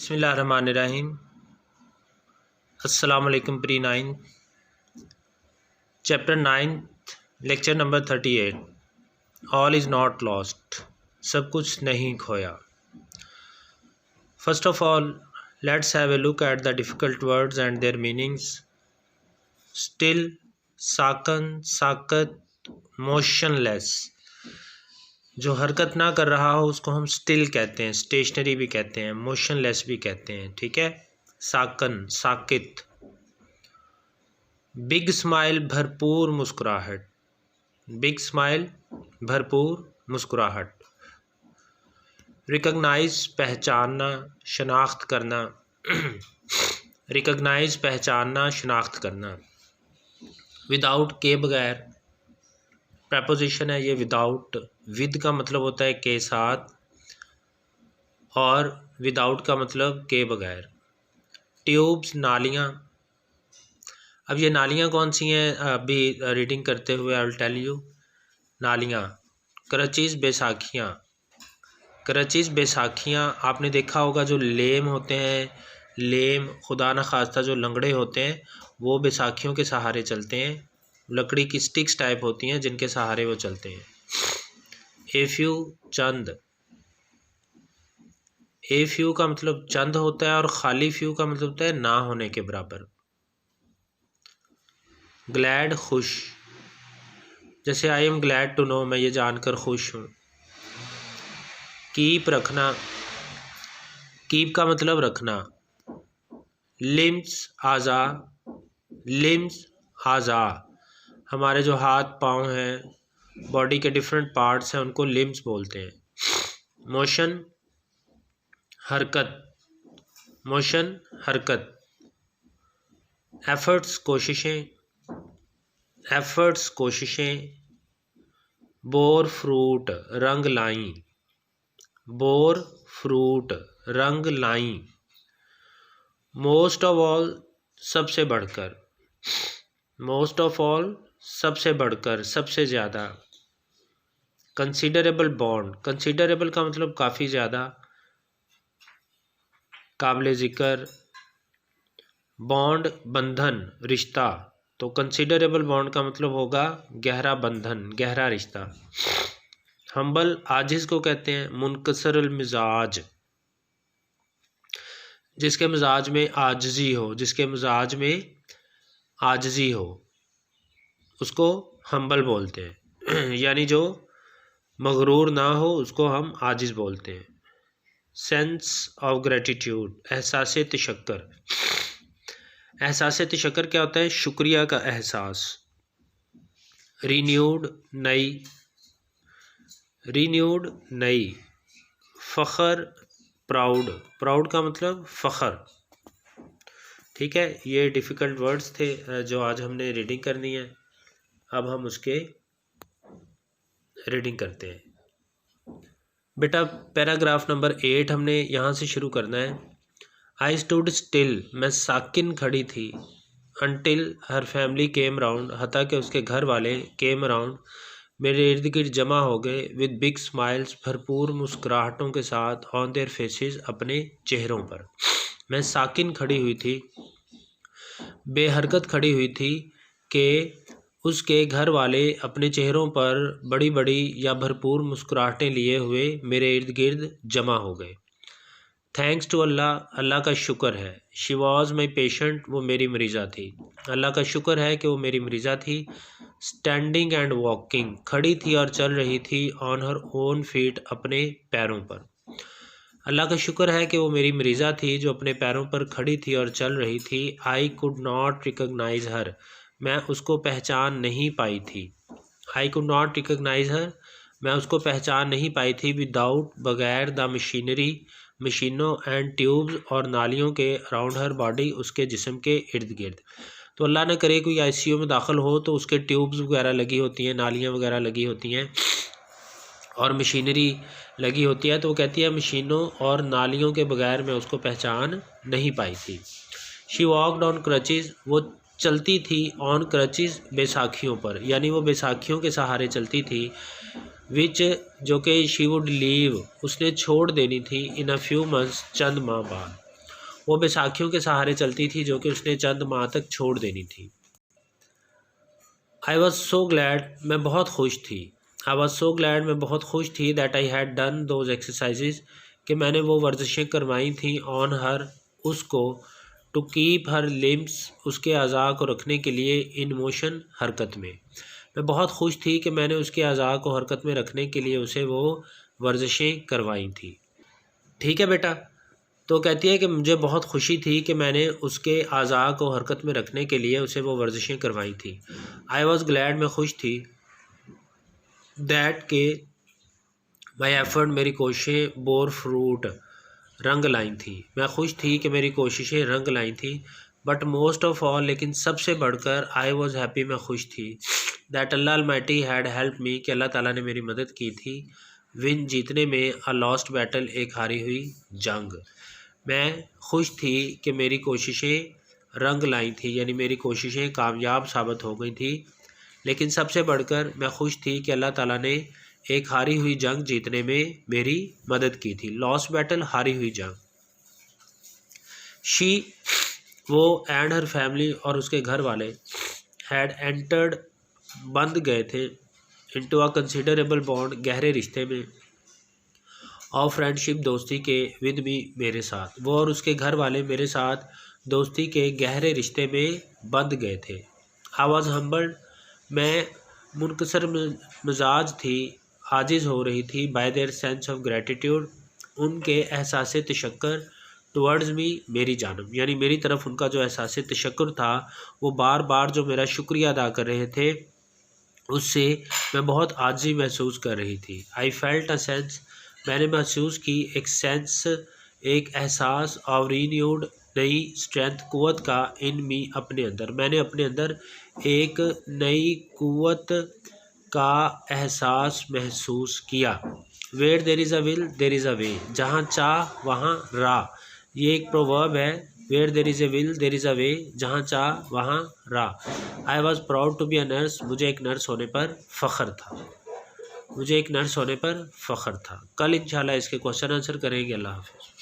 बिस्मिल्लाहिर्रहमानिर्रहीम। अस्सलाम वालेकुम। Pre 9 chapter 9 lecture number 38 all is not lost. सब कुछ नहीं खोया। First of all let's have a look at the difficult words and their meanings. Still, साकन, साकत, मोशनलेस। जो हरकत ना कर रहा हो उसको हम स्टिल कहते हैं, स्टेशनरी भी कहते हैं, मोशनलेस भी कहते हैं। ठीक है। साकन, साकित। बिग स्माइल, भरपूर मुस्कुराहट। बिग स्माइल, भरपूर मुस्कुराहट। रिकॉग्नाइज, पहचानना, शनाख्त करना। रिकॉग्नाइज, पहचानना, शनाख्त करना। विदाउट, के बगैर। प्रपोजिशन है ये विदाउट। विद का मतलब होता है के साथ और विदाउट का मतलब के बगैर। ट्यूब्स, नालियाँ। अब ये नालियाँ कौन सी हैं अभी रीडिंग करते हुए आई विल टेल यू। नालियाँ। क्रचीज़, बैसाखियाँ। क्रचीज़, बैसाखियाँ आपने देखा होगा जो लेम होते हैं, लेम खुदा न खास्ता जो लंगड़े होते हैं वो बैसाखियों के सहारे चलते हैं। लकड़ी की स्टिक्स टाइप होती हैं जिनके सहारे वो चलते हैं। A few, Chand. A few का मतलब चंद होता है और खाली फ्यू का मतलब होता है ना होने के बराबर। ग्लैड, खुश। जैसे I am glad to know, मैं ये जानकर खुश हूँ। कीप, रखना। कीप का मतलब रखना। लिम्स, आज़ा। लिम्स, आज़ा। हमारे जो हाथ पाँव हैं, बॉडी के डिफरेंट पार्ट्स हैं, उनको लिम्स बोलते हैं। मोशन, हरकत। मोशन, हरकत। एफर्ट्स, कोशिशें। एफर्ट्स, कोशिशें। बोर फ्रूट, रंग लाई। बोर फ्रूट, रंग लाई। मोस्ट ऑफ ऑल, सबसे बढ़कर। मोस्ट ऑफ ऑल, सबसे बढ़कर, सबसे ज़्यादा। Considerable bond. कंसीडरेबल का मतलब काफ़ी ज़्यादा, काबिल ज़िक्र। बॉन्ड, बंधन, रिश्ता। तो कंसीडरेबल बॉन्ड का मतलब होगा गहरा बंधन, गहरा रिश्ता। हम्बल, आजिज़ को कहते हैं। मुनकसरुल मिजाज, जिसके मिजाज में आजिज़ी हो, जिसके मिजाज में आजिज़ी हो उसको हम्बल बोलते हैं। यानी जो मगरूर ना हो उसको हम आजिज़ बोलते हैं। सेंस ऑफ ग्रेटिट्यूड, एहसास तशक्कर। एहसास तशक्कर क्या होता है? शुक्रिया का एहसास। रीन्यूड, नई। रीन्यूड, नई। फ़ख्र, प्राउड। प्राउड का मतलब फ़ख्र। ठीक है। ये डिफ़िकल्ट वर्ड्स थे जो आज हमने रीडिंग करनी है। अब हम उसके रीडिंग करते हैं। बेटा पैराग्राफ नंबर 8 हमने यहाँ से शुरू करना है। आई स्टूड स्टिल, मैं साकिन खड़ी थी। अनटिल हर फैमिली केम राउंड, हता कि उसके घर वाले केम राउंड मेरे इर्द गिर्द जमा हो गए। विद बिग स्माइल्स, भरपूर मुस्कुराहटों के साथ। ऑन देयर फेसेस, अपने चेहरों पर। मैं साकिन खड़ी हुई थी, बेहरकत खड़ी हुई थी कि उसके घर वाले अपने चेहरों पर बड़ी बड़ी या भरपूर मुस्कुराहटें लिए हुए मेरे इर्द गिर्द जमा हो गए। थैंक्स टू अल्लाह, अल्लाह का शुक्र है। शी वॉज माई पेशेंट, वो मेरी मरीज़ा थी। अल्लाह का शुक्र है कि वो मेरी मरीज़ा थी। स्टैंडिंग एंड वॉकिंग, खड़ी थी और चल रही थी। ऑन हर ओन फीट, अपने पैरों पर। अल्लाह का शुक्र है कि वो मेरी मरीज़ा थी जो अपने पैरों पर खड़ी थी और चल रही थी। आई कुड नॉट रिकॉग्नाइज हर, मैं उसको पहचान नहीं पाई थी। आई कुड नॉट रिकॉग्नाइज हर, मैं उसको पहचान नहीं पाई थी। विदाउट, बगैर। द मशीनरी, मशीनों। एंड ट्यूब्स, और नालियों के। अराउंड हर बॉडी, उसके जिस्म के इर्द गिर्द। तो अल्लाह न करे कोई ICU में दाखिल हो तो उसके ट्यूब्स वगैरह लगी होती हैं, नालियाँ वगैरह लगी होती हैं और मशीनरी लगी होती है। तो वो कहती है मशीनों और नालियों के बगैर मैं उसको पहचान नहीं पाई थी। शी वॉकड ऑन क्रचेज़, वो चलती थी। ऑन क्रचेज़, बैसाखियों पर, यानी वो बैसाखियों के सहारे चलती थी। विच, जो कि शी वुड लीव, उसने छोड़ देनी थी। इन अ फ्यू मंथ्स, चंद माह बाद। वो बैसाखियों के सहारे चलती थी जो कि उसने चंद माह तक छोड़ देनी थी। आई वॉज सो ग्लैड, मैं बहुत खुश थी। आई वॉज सो ग्लैड, मैं बहुत खुश थी that I had done those exercises, कि मैंने वो वर्जिशें करवाई थी ऑन हर, उसको, टू कीप हर लिम्स, उसके अज़ा को रखने के लिए, इन मोशन, हरकत में। मैं बहुत खुश थी कि मैंने उसके अज़ा को हरकत में रखने के लिए उसे वो वर्जिशें करवाई थी। ठीक है बेटा। तो कहती है कि मुझे बहुत खुशी थी कि मैंने उसके अज़ा को हरकत में रखने के लिए उसे वो वर्जिशें करवाई थी। आई वॉज़ ग्लैड, मैं खुश थी, दैट के माई एफर्ट, मेरी कोशिशें, बोर फ्रूट, रंग लाई थी। मैं खुश थी कि मेरी कोशिशें रंग लाई थी। बट मोस्ट ऑफ ऑल, लेकिन सबसे बढ़कर, आई वॉज़ हैप्पी, मैं खुश थी, that Allah Almighty had help me, कि अल्लाह ताला ने मेरी मदद की थी, विन, जीतने में, अ लॉस्ट बैटल, एक हारी हुई जंग। मैं खुश थी कि मेरी कोशिशें रंग लाई थी, यानी मेरी कोशिशें कामयाब साबित हो गई थी, लेकिन सबसे बढ़कर मैं खुश थी कि अल्लाह ताला ने एक हारी हुई जंग जीतने में मेरी मदद की थी। लॉस्ट बैटल, हारी हुई जंग। शी, वो, एंड हर फैमिली, और उसके घर वाले, हैड एंटर्ड, बंध गए थे, इनटू अ कंसिडरेबल बॉन्ड, गहरे रिश्ते में, ऑफ फ्रेंडशिप, दोस्ती के, विद मी, मेरे साथ। वो और उसके घर वाले मेरे साथ दोस्ती के गहरे रिश्ते में बंध गए थे। आई वॉज हम्बल्ड, मैं मुनकसर मिजाज थी, आजिज़ हो रही थी, bye their sense of gratitude, उनके एहसास तशक्कर, टुवर्ड्स मी, मेरी जानब, यानी मेरी तरफ उनका जो एहसास तशक्कुर था, वो बार बार जो मेरा शुक्रिया अदा कर रहे थे, उससे मैं बहुत आजिज़ी महसूस कर रही थी। आई फेल्ट अ सेंस, मैंने महसूस की, एक सेंस, एक एहसास, ऑफ रीन्यूड, नई स्ट्रेंथ, कुव्वत का, इन मी, अपने अंदर, मैंने अपने अंदर एक नई कुव्वत का एहसास महसूस किया। Where there is a will there is a way, जहाँ चाह वहाँ राह, ये एक प्रोवर्ब है। Where there is a will there is a way, जहाँ चाह वहाँ राह। I was proud to be a nurse, मुझे एक नर्स होने पर फ़ख्र था, मुझे एक नर्स होने पर फ़ख्र था। कल इंशाल्लाह इसके क्वेश्चन आंसर करेंगे। अल्लाह हाफ़िज़।